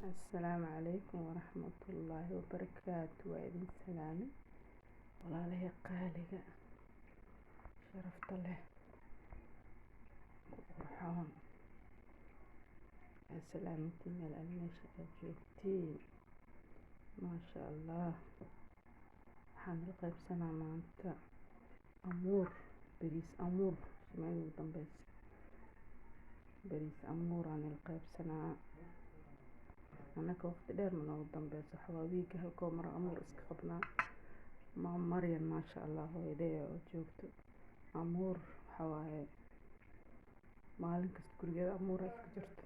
السلام عليكم ورحمة الله وبركاته. وإذن سلامي ولا له قالقة شرفت له وحون سلامتي من المشهد جوتين ما شاء الله. حان القيب سنة مانتا أمور بريس أمور سمعني ودن بس بريس أمور عن القيب سنة أنا كوقت دير من ودن بس حوابيك هالكو مرة أمور اسكقبنا مع مريم ما شاء الله هو يديه وجوكتو أمور حواي مالين كست كوريجا أمور اسكجرت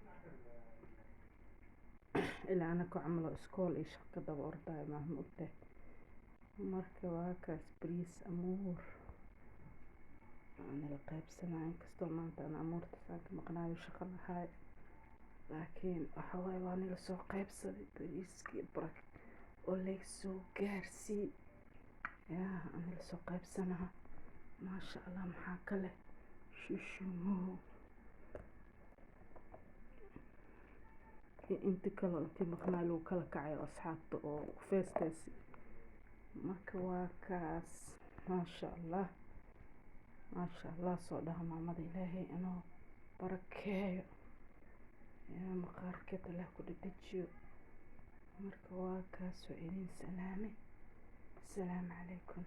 إلا أنا كعمله إسكول إيش كده بوردا ما هم قلته marka waa kaas bariis amuur aan la qaybsanayn kastoo maanta aan amuurta saaka maqnaayo shaqo lahaay laakiin waxa waaye waa nila soo qaybsaday bariiskii barak oo laga soo gaarsii yaa aan la soo qaybsanaa maasha allah. maxaa kale shishumo inta kale intii maqnaayo lagu kala kacayo asxaabta oo feestaasi marka waa kaas maasha allah soo dhaha maamada ilaahay inuu barakeeyo yaa maqaarkeeda lah ku dhadhajiyo. marka waa kaas waa idin salaame. asalaamu calaykum.